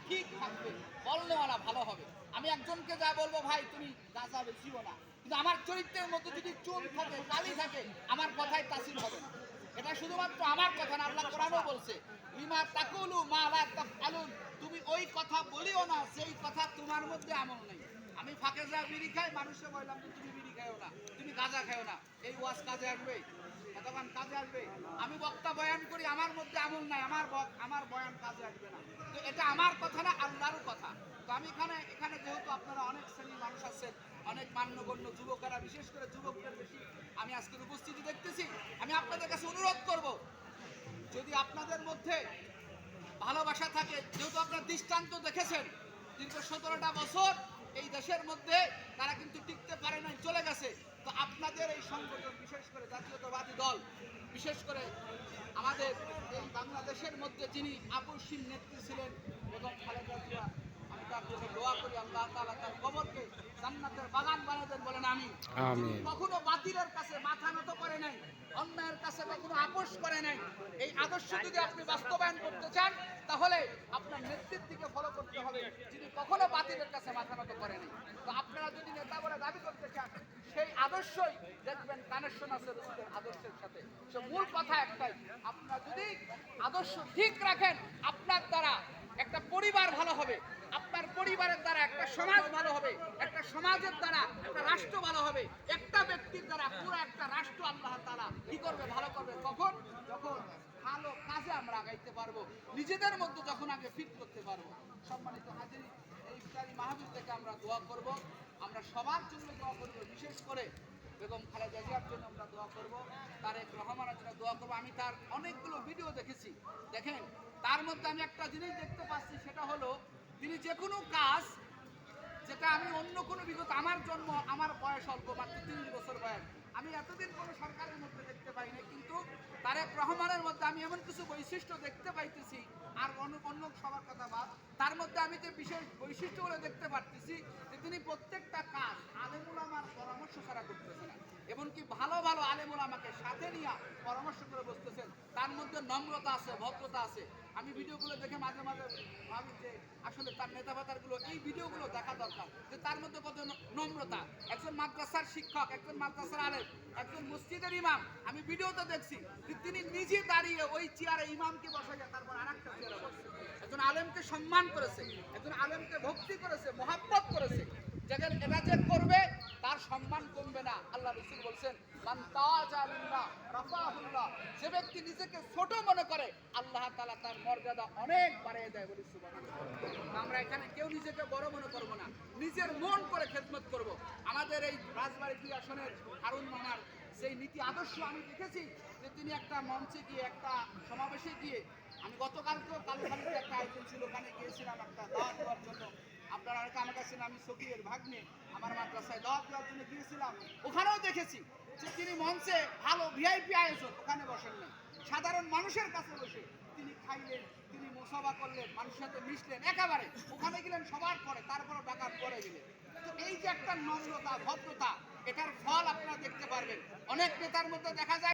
ঠিক থাকবে, বলনেওয়ালা ভালো হবে। আমি একজনকে যা বলবো, ভাই তুমি গাঁজা বেশিও না, কিন্তু আমার চরিত্রের মধ্যে যদি চুল থাকে, কালি থাকে, আমার কথায় তাসির হবে না। এটা শুধুমাত্র আমার কথা না, আল্লাহ কোরআনও বলছে, লিমা তাকুলু মা লা তাফআলুন, তুমি ওই কথা বলিও না যেই কথা তোমার মধ্যে আমল নেই। আমি ফাঁকে যা বিড়ি খাই, মানুষকে বললাম যে তুমি বিড়ি খাও না, তুমি গাঁজা খাও না, এই ওয়াজ কাজে আসবে? কতক্ষণ কাজে আসবে? আমি বক্তা বয়ান করি, আমার মধ্যে আমল নাই, আমার বয়ান কাজে আসবে না। তো এটা আমার কথা না, আল্লাহর কথা। তো আমি এখানে যেহেতু আপনারা অনেক শ্রেণীর মানুষ আছেন, অনেক মান্যগণ্য যুবকেরা, বিশেষ করে যুবকদের বেশি আমি আজকের উপস্থিতি দেখতেছি, আমি আপনাদের কাছে অনুরোধ করব, যদি আপনাদের মধ্যে ভালোবাসা থাকে, যেহেতু আপনার দৃষ্টান্ত দেখেছেন, দীর্ঘ 17টা বছর এই দেশের মধ্যে তারা কিন্তু টিকতে পারে নাই, চলে গেছে। তো আপনাদের এই সংগঠন, বিশেষ করে জাতীয়তাবাদী দল, বিশেষ করে আমাদের এই বাংলাদেশের মধ্যে যিনি আপসীন নেত্রী ছিলেন বেগম খালেদা জিয়া, আমি তার জন্য দোয়া করি আল্লাহ তাআলা তার কবরকে জান্নাতের বাগান বানিয়ে দেন, বলেন আমিন। আমিন। কখনো বাতিলের কাছে মাথা নত করে নাই, অন্যায়ের কাছে কখনো আপোষ করে নাই। এই আদর্শ যদি আপনি বাস্তবায়ন করতে চান, তাহলে আপনার নেতৃত্বকে ফলো করতে হবে, যিনি কখনো বাতিলের কাছে মাথা নত করে নাই। তো আপনারা যদি নেতা বলে দাবি করতে চান, সেই আদর্শই দেখবেন কানেকশন আছে রসুলের আদর্শের সাথে। সে মূল কথা একটাই, আপনারা যদি আদর্শ ঠিক রাখেন, আপনার দ্বারা একটা পরিবার ভালো হবে, আপনার পরিবারের দ্বারা একটা সমাজ ভালো হবে, একটা সমাজের দ্বারা একটা রাষ্ট্র ভালো হবে, একটা ব্যক্তির দ্বারা পুরো একটা রাষ্ট্র আল্লাহ তাআলা কি করবে, ভালো করবে। কখন? যখন ভালো কাজে আমরা আগাইতে পারবো, নিজেদের মধ্যে যখন আগে ফিট করতে পারবো। সম্মানিত হাজির, এই ইফতারি মাহফিল থেকে আমরা দোয়া করব, আমরা সবার জন্য দোয়া করব, বিশেষ করে বেগম খালেদা জিয়ার জন্য আমরা দোয়া করব, তারেক রহমানের জন্য দোয়া করব। আমি তার অনেকগুলো ভিডিও দেখেছি, দেখেন তার মধ্যে আমি একটা জিনিস দেখতে পাচ্ছি, সেটা হলো তিনি যে কোনো কাজ, যেটা আমি অন্য কোনো বিগত, আমার জন্ম, আমার বয়স অল্প, মাত্র 30 বছর বয়স, আমি এতদিন কোনো সরকারের মধ্যে দেখতে পাইনি, কিন্তু তারেক রহমানের মধ্যে আমি এমন কিছু বৈশিষ্ট্য দেখতে পাইতেছি, আর অন্য সবার কথা বাদ, তার মধ্যে আমি যে বিশেষ বৈশিষ্ট্যগুলো দেখতে পারতেছি, যে তিনি প্রত্যেকটা কাজ আলেমুল আমার পরামর্শ ছাড়া করতেছেন না, এমনকি ভালো ভালো আলেমুল আমাকে সাথে নিয়ে পরামর্শ করে বসতেছেন। তার মধ্যে নম্রতা আছে, ভদ্রতা আছে। আমি ভিডিওগুলো দেখে মাঝে মাঝে ভাবি যে আসলে তার নেতাবাতারগুলো, এই ভিডিওগুলো দেখা দরকার, যে তার মধ্যে কত নম্রতা। একজন মাদ্রাসার শিক্ষক, একজন মাদ্রাসার আলেম, একজন মসজিদের ইমাম, আমি ভিডিওতে দেখছি যে তিনি নিজে দাঁড়িয়ে ওই চেয়ারে ইমামকে বসাইয়া তারপর আরেকটা চেয়ারে বসছে। একজন আলেমকে সম্মান করেছে, একজন আলেমকে ভক্তি করেছে, মহাব্বত করেছে। যেখানে এটা যে করবে তার সম্মান কমবে না। আল্লাহ রাসূল বলছেন, মান তাওয়াজা লিল্লাহ রাফাহুল্লাহ, যে ব্যক্তি নিজেকে ছোট মনে করে আল্লাহ তাআলা তার মর্যাদা অনেক বাড়িয়ে দেয়, বলি সুবহানাল্লাহ। আমরা এখানে কেউ নিজেকে বড় মনে করব না, নিজের মন করে খেদমত করব। আমাদের এই রাজবাড়ী 2 আসনের হারুন মামার সেই নীতি আদর্শ আমি দেখেছি, যে তিনি একটা মঞ্চে গিয়ে, একটা সমাবেশে গিয়ে, আমি গতকালকেও কালীখালীতে একটা আয়োজন ছিল, ওখানে গিয়েছিলাম একটা দাওয়াত দেওয়ার জন্য। আপনারা অনেকে আমার কাছে, আমি সকিরের ভাগ্নে, আমার মাদ্রাসায় দাওয়াত দেওয়ার জন্য গিয়েছিলাম, ওখানেও দেখেছি যে তিনি মঞ্চে ভালো ভিআইপি আয়োজন, ওখানে বসেন না, সাধারণ মানুষের কাছে বসে তিনি খাইলেন, তিনি মুসাফা করলেন, মানুষের সাথে মিশলেন, একেবারে ওখানে গেলেন সবার পরে, তারপরে ডাকার পরে গেলেন। তো এই যে একটা নম্রতা, ভদ্রতা, এটার ফল আপনারা দেখতে পারবেন। অনেক নেতার মধ্যে দেখা যায়